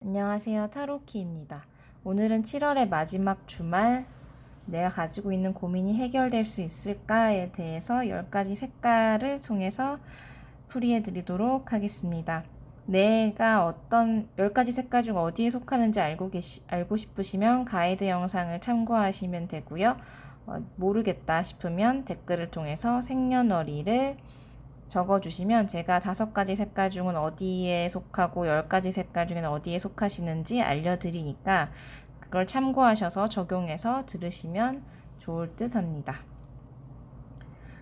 안녕하세요. 타로키입니다. 오늘은 7월의 마지막 주말, 내가 가지고 있는 고민이 해결될 수 있을까에 대해서 10가지 색깔을 통해서 풀이해 드리도록 하겠습니다. 내가 어떤 10가지 색깔 중 어디에 속하는지 알고 싶으시면 가이드 영상을 참고하시면 되고요. 모르겠다 싶으면 댓글을 통해서 생년월일을 적어주시면 제가 5가지 색깔 중은 어디에 속하고 10가지 색깔 중에는 어디에 속하시는지 알려드리니까 그걸 참고하셔서 적용해서 들으시면 좋을 듯 합니다.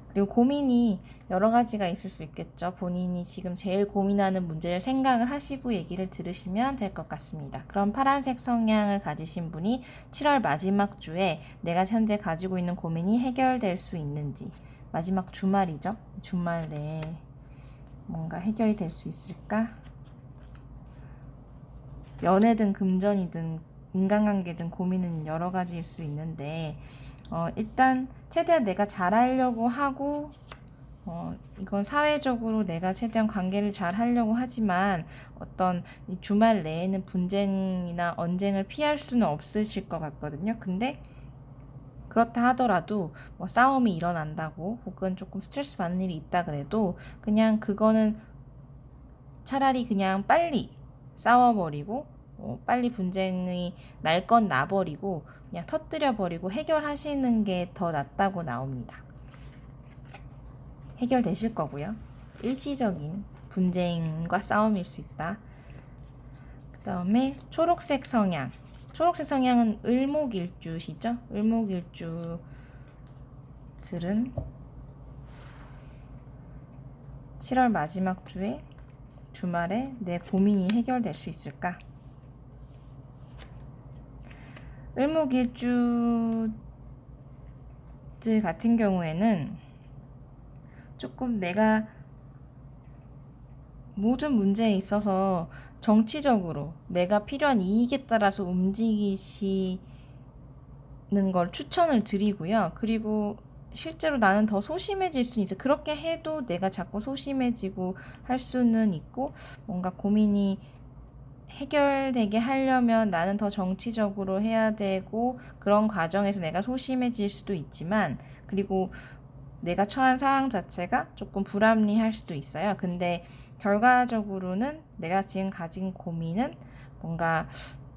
그리고 고민이 여러 가지가 있을 수 있겠죠. 본인이 지금 제일 고민하는 문제를 생각을 하시고 얘기를 들으시면 될 것 같습니다. 그럼 파란색 성향을 가지신 분이 7월 마지막 주에 내가 현재 가지고 있는 고민이 해결될 수 있는지, 마지막 주말이죠. 주말 내에 뭔가 해결이 될 수 있을까? 연애든 금전이든 인간관계든 고민은 여러 가지일 수 있는데 일단 최대한 내가 잘하려고 하고 이건 사회적으로 내가 최대한 관계를 잘 하려고 하지만 어떤 이 주말 내에는 분쟁이나 언쟁을 피할 수는 없으실 것 같거든요. 근데 그렇다 하더라도 뭐 싸움이 일어난다고 혹은 조금 스트레스 받는 일이 있다 그래도 그냥 그거는 차라리 그냥 빨리 싸워버리고 빨리 분쟁이 날 건 나버리고 그냥 터뜨려 버리고 해결하시는 게 더 낫다고 나옵니다. 해결되실 거고요. 일시적인 분쟁과 싸움일 수 있다. 그 다음에 초록색 성향. 초록색 성향은 을목일주시죠? 을목일주들은 7월 마지막 주에 주말에 내 고민이 해결될 수 있을까? 을목일주들 같은 경우에는 조금 내가 모든 문제에 있어서 정치적으로 내가 필요한 이익에 따라서 움직이시는 걸 추천을 드리고요. 그리고 실제로 나는 더 소심해질 수는 있어. 그렇게 해도 내가 자꾸 소심해지고 할 수는 있고 뭔가 고민이 해결되게 하려면 나는 더 정치적으로 해야 되고 그런 과정에서 내가 소심해질 수도 있지만 그리고 내가 처한 상황 자체가 조금 불합리할 수도 있어요. 근데 결과적으로는 내가 지금 가진 고민은 뭔가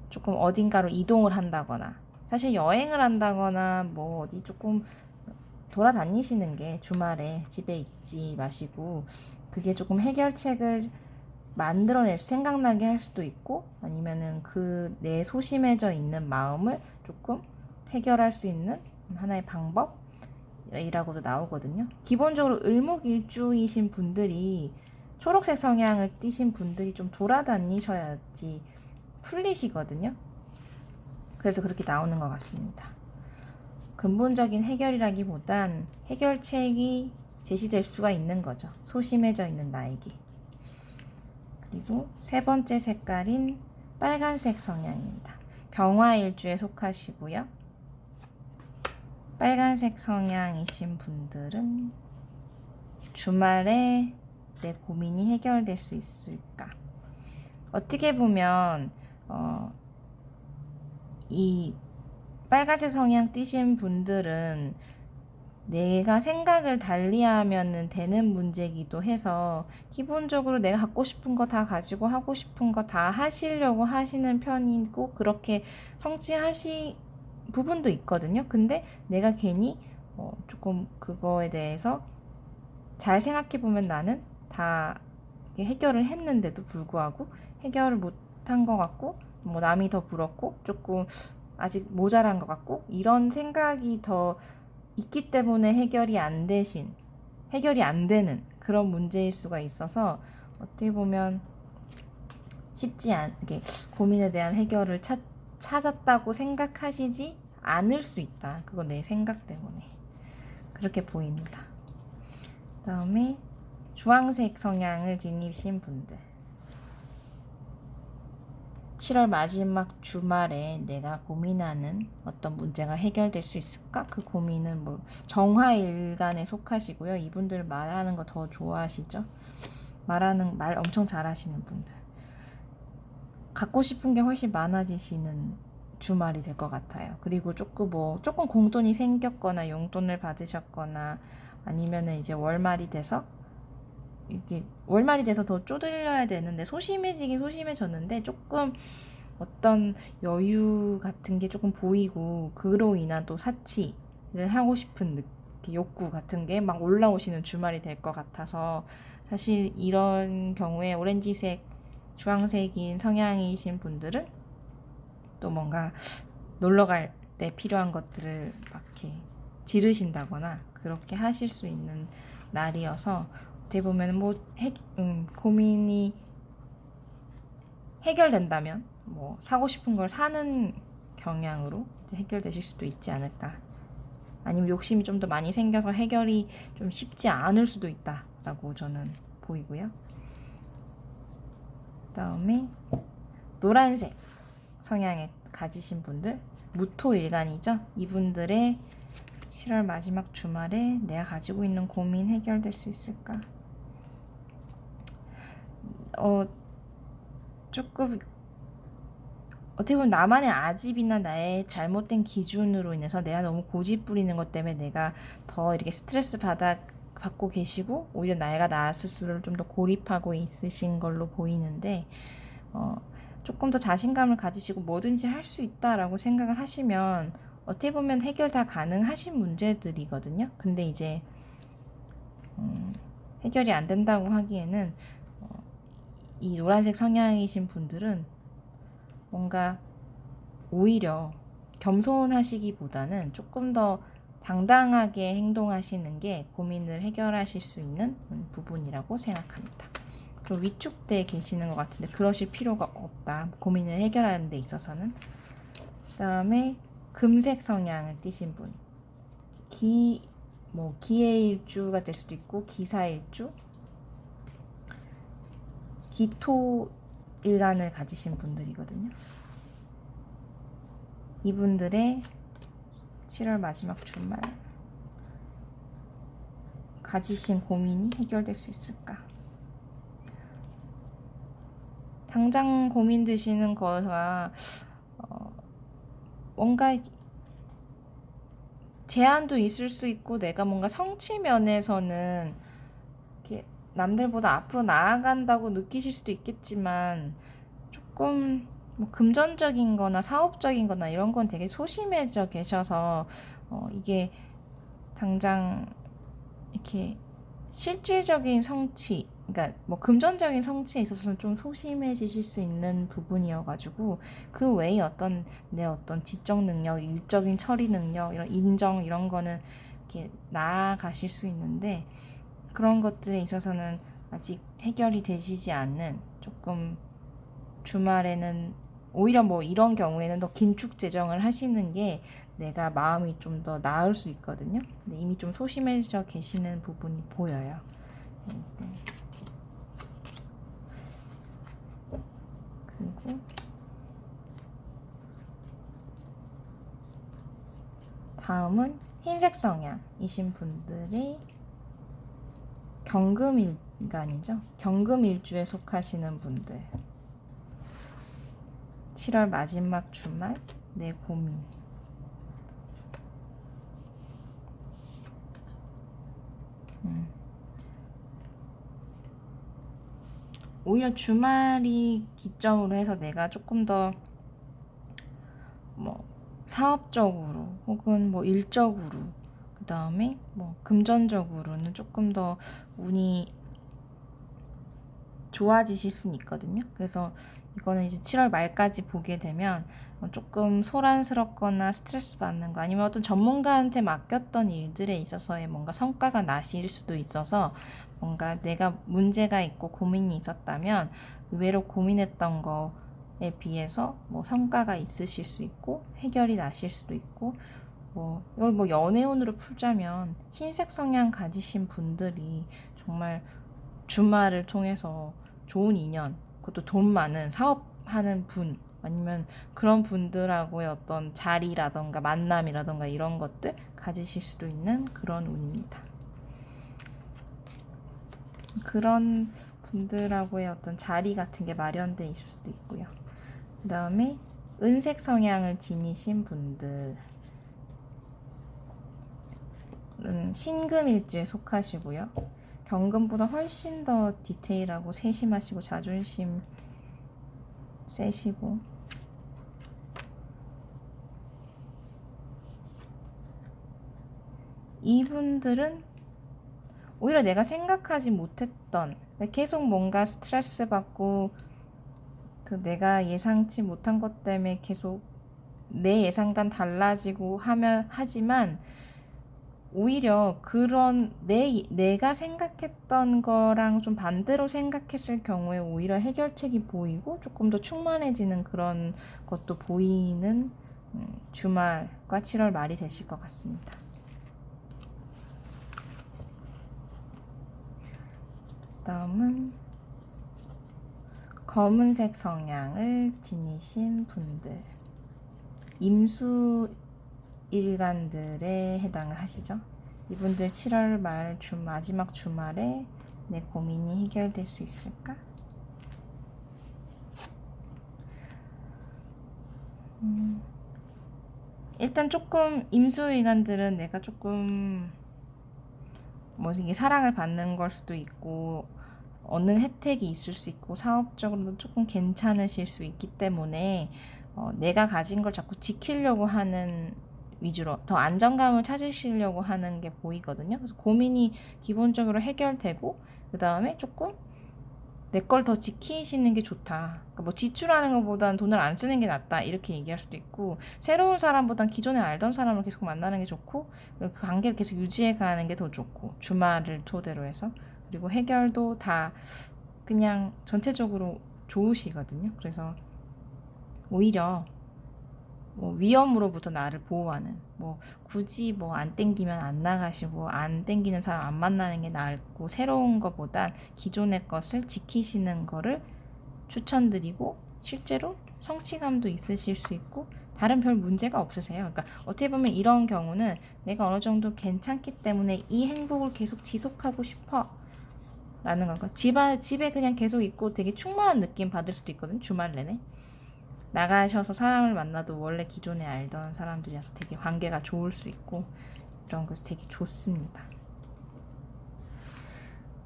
조금 어딘가로 이동을 한다거나 사실 여행을 한다거나 뭐 어디 조금 돌아다니시는 게 주말에 집에 있지 마시고 그게 조금 해결책을 만들어낼 생각나게 할 수도 있고 아니면은 그 내 소심해져 있는 마음을 조금 해결할 수 있는 하나의 방법이라고도 나오거든요. 기본적으로 을목일주이신 분들이 초록색 성향을 띠신 분들이 좀 돌아다니셔야지 풀리시거든요. 그래서 그렇게 나오는 것 같습니다. 근본적인 해결이라기보단 해결책이 제시될 수가 있는 거죠. 소심해져 있는 나에게. 그리고 세 번째 색깔인 빨간색 성향입니다. 병화일주에 속하시고요. 빨간색 성향이신 분들은 주말에 내 고민이 해결될 수 있을까? 어떻게 보면 이 빨간색 성향 띠신 분들은 내가 생각을 달리하면 되는 문제이기도 해서 기본적으로 내가 갖고 싶은 거 다 가지고 하고 싶은 거 다 하시려고 하시는 편이고 그렇게 성취하시 부분도 있거든요. 근데 내가 괜히 조금 그거에 대해서 잘 생각해 보면 나는 다 해결을 했는데도 불구하고 해결을 못한 것 같고 뭐 남이 더 부럽고 조금 아직 모자란 것 같고 이런 생각이 더 있기 때문에 해결이 안 되는 그런 문제일 수가 있어서 어떻게 보면 쉽지 않게 고민에 대한 해결을 찾았다고 생각하시지 않을 수 있다. 그건 내 생각 때문에 그렇게 보입니다. 그다음에 주황색 성향을 지니신 분들 7월 마지막 주말에 내가 고민하는 어떤 문제가 해결될 수 있을까? 그 고민은 뭐 정화일간에 속하시고요. 이분들 말하는 거 더 좋아하시죠? 말 엄청 잘하시는 분들. 갖고 싶은 게 훨씬 많아지시는 주말이 될 것 같아요. 그리고 조금 공돈이 생겼거나 용돈을 받으셨거나 아니면은 이제 월말이 돼서 이게 월말이 돼서 더 쪼들려야 되는데 소심해지긴 소심해졌는데 조금 어떤 여유 같은 게 조금 보이고 그로 인한 또 사치를 하고 싶은 욕구 같은 게 막 올라오시는 주말이 될 것 같아서 사실 이런 경우에 오렌지색, 주황색인 성향이신 분들은 또 뭔가 놀러 갈 때 필요한 것들을 막 이렇게 지르신다거나 그렇게 하실 수 있는 날이어서 어떻게 보면 고민이 해결된다면 뭐 사고 싶은 걸 사는 경향으로 이제 해결되실 수도 있지 않을까. 아니면 욕심이 좀 더 많이 생겨서 해결이 좀 쉽지 않을 수도 있다라고 저는 보이고요. 그다음에 노란색 성향에 가지신 분들, 무토일간이죠. 이분들의 7월 마지막 주말에 내가 가지고 있는 고민 해결될 수 있을까? 조금 어떻게 보면 나만의 아집이나 나의 잘못된 기준으로 인해서 내가 너무 고집 부리는 것 때문에 내가 더 이렇게 스트레스 받고 계시고 오히려 나이가 나 스스로를 좀 더 고립하고 있으신 걸로 보이는데 조금 더 자신감을 가지시고 뭐든지 할 수 있다라고 생각을 하시면 어떻게 보면 해결 다 가능하신 문제들이거든요. 근데 이제 해결이 안 된다고 하기에는 이 노란색 성향이신 분들은 뭔가 오히려 겸손하시기보다는 조금 더 당당하게 행동하시는 게 고민을 해결하실 수 있는 부분이라고 생각합니다. 좀 위축돼 계시는 것 같은데 그러실 필요가 없다. 고민을 해결하는 데 있어서는. 그 다음에 금색 성향을 띠신 분. 기해일주가 될 수도 있고 기사일주, 기토일간을 가지신 분들이거든요. 이분들의 7월 마지막 주말 가지신 고민이 해결될 수 있을까? 당장 고민 드시는 거가 뭔가 제한도 있을 수 있고 내가 뭔가 성취 면에서는 이렇게 남들보다 앞으로 나아간다고 느끼실 수도 있겠지만 조금 뭐 금전적인 거나 사업적인 거나 이런 건 되게 소심해져 계셔서 이게 당장 이렇게 실질적인 성취, 그러니까 뭐 금전적인 성취에 있어서는 좀 소심해지실 수 있는 부분이어가지고 그 외에 내 어떤 지적 능력, 일적인 처리 능력, 이런 인정 이런 거는 이렇게 나아가실 수 있는데 그런 것들에 있어서는 아직 해결이 되시지 않는 조금 주말에는 오히려 뭐 이런 경우에는 더 긴축 재정을 하시는 게 내가 마음이 좀 더 나을 수 있거든요. 근데 이미 좀 소심해져 계시는 부분이 보여요. 그리고 다음은 흰색 성향이신 분들이 경금일간이죠. 경금일주에 속하시는 분들. 7월 마지막 주말 내 고민. 오히려 주말이 기점으로 해서 내가 조금 더 뭐 사업적으로 혹은 뭐 일적으로 그 다음에 뭐 금전적으로는 조금 더 운이 좋아지실 수는 있거든요. 그래서 이거는 이제 7월 말까지 보게 되면 조금 소란스럽거나 스트레스 받는 거 아니면 어떤 전문가한테 맡겼던 일들에 있어서의 뭔가 성과가 나실 수도 있어서 뭔가 내가 문제가 있고 고민이 있었다면 의외로 고민했던 거에 비해서 뭐 성과가 있으실 수 있고 해결이 나실 수도 있고 이걸 뭐 연애운으로 풀자면 흰색 성향 가지신 분들이 정말 주말을 통해서 좋은 인연, 그것도 돈 많은 사업하는 분, 아니면 그런 분들하고의 어떤 자리라던가 만남이라던가 이런 것들 가지실 수도 있는 그런 운입니다. 그런 분들하고의 어떤 자리 같은 게 마련돼 있을 수도 있고요. 그 다음에 은색 성향을 지니신 분들은 신금일주에 속하시고요. 경금보다 훨씬 더 디테일하고 세심하시고 자존심 세시고, 이분들은 오히려 내가 생각하지 못했던, 계속 뭔가 스트레스 받고 그 내가 예상치 못한 것 때문에 계속 내 예상과는 달라지고 하지만 오히려 그런 내가 생각했던 거랑 좀 반대로 생각했을 경우에 오히려 해결책이 보이고 조금 더 충만해지는 그런 것도 보이는 주말과 7월 말이 되실 것 같습니다. 다음은 검은색 성향을 지니신 분들, 임수 일간들에 해당을 하시죠. 이분들 7월 말 마지막 주말에 내 고민이 해결될 수 있을까? 일단 조금 임수 일간들은 내가 조금 뭐 이게 사랑을 받는 걸 수도 있고 얻는 혜택이 있을 수 있고 사업적으로도 조금 괜찮으실 수 있기 때문에 내가 가진 걸 자꾸 지키려고 하는 위주로 더 안정감을 찾으시려고 하는 게 보이거든요. 그래서 고민이 기본적으로 해결되고 그 다음에 조금 내 걸 더 지키시는 게 좋다. 그러니까 뭐 지출하는 것보다는 돈을 안 쓰는 게 낫다 이렇게 얘기할 수도 있고, 새로운 사람보단 기존에 알던 사람을 계속 만나는 게 좋고 그 관계를 계속 유지해 가는 게 더 좋고, 주말을 토대로 해서. 그리고 해결도 다 그냥 전체적으로 좋으시거든요. 그래서 오히려 뭐 위험으로부터 나를 보호하는, 뭐 굳이 뭐 안 땡기면 안 나가시고 안 땡기는 사람 안 만나는 게 나을고, 새로운 것보단 기존의 것을 지키시는 거를 추천드리고, 실제로 성취감도 있으실 수 있고 다른 별 문제가 없으세요. 그러니까 어떻게 보면 이런 경우는 내가 어느 정도 괜찮기 때문에 이 행복을 계속 지속하고 싶어 라는 건가. 집에 그냥 계속 있고 되게 충만한 느낌 받을 수도 있거든, 주말 내내. 나가셔서 사람을 만나도 원래 기존에 알던 사람들이라서 되게 관계가 좋을 수 있고 이런 것이 되게 좋습니다.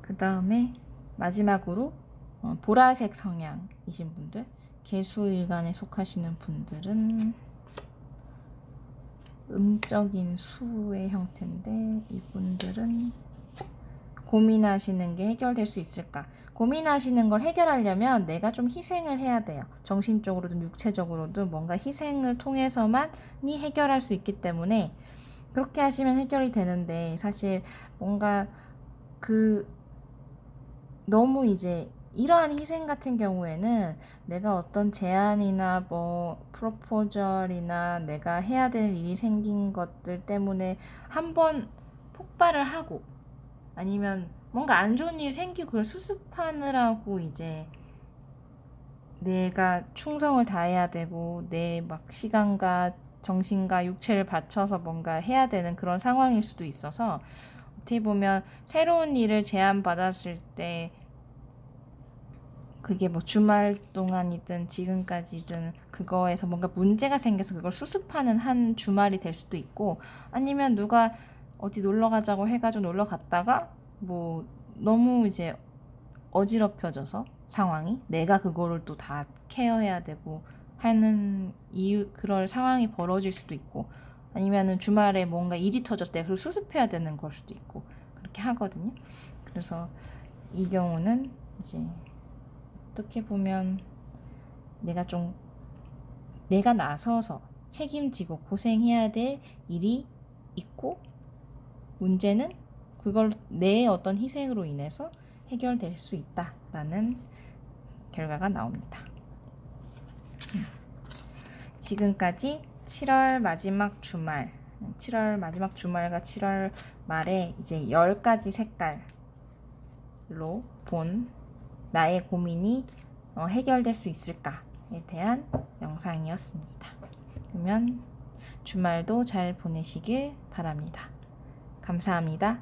그 다음에 마지막으로 보라색 성향이신 분들, 개수일간에 속하시는 분들은 음적인 수의 형태인데, 이분들은 고민하시는 게 해결될 수 있을까? 고민하시는 걸 해결하려면 내가 좀 희생을 해야 돼요. 정신적으로든 육체적으로든 뭔가 희생을 통해서만이 해결할 수 있기 때문에 그렇게 하시면 해결이 되는데, 사실 뭔가 너무 이제 이러한 희생 같은 경우에는 내가 어떤 제안이나 뭐 프로포절이나 내가 해야 될 일이 생긴 것들 때문에 한번 폭발을 하고, 아니면 뭔가 안 좋은 일이 생기고 그걸 수습하느라고 이제 내가 충성을 다해야 되고 내 막 시간과 정신과 육체를 바쳐서 뭔가 해야 되는 그런 상황일 수도 있어서, 어떻게 보면 새로운 일을 제안받았을 때 그게 뭐 주말 동안이든 지금까지든 그거에서 뭔가 문제가 생겨서 그걸 수습하는 한 주말이 될 수도 있고, 아니면 누가 어디 놀러 가자고 해가지고 놀러 갔다가 뭐 너무 이제 어지럽혀져서 상황이 내가 그거를 또 다 케어해야 되고 하는 그럴 상황이 벌어질 수도 있고, 아니면은 주말에 뭔가 일이 터졌을 때 그걸 수습해야 되는 걸 수도 있고 그렇게 하거든요. 그래서 이 경우는 이제 어떻게 보면 내가 나서서 책임지고 고생해야 될 일이 있고, 문제는 그걸 내 어떤 희생으로 인해서 해결될 수 있다라는 결과가 나옵니다. 지금까지 7월 마지막 주말, 7월 마지막 주말과 7월 말에 이제 10가지 색깔로 본 나의 고민이 해결될 수 있을까에 대한 영상이었습니다. 그러면 주말도 잘 보내시길 바랍니다. 감사합니다.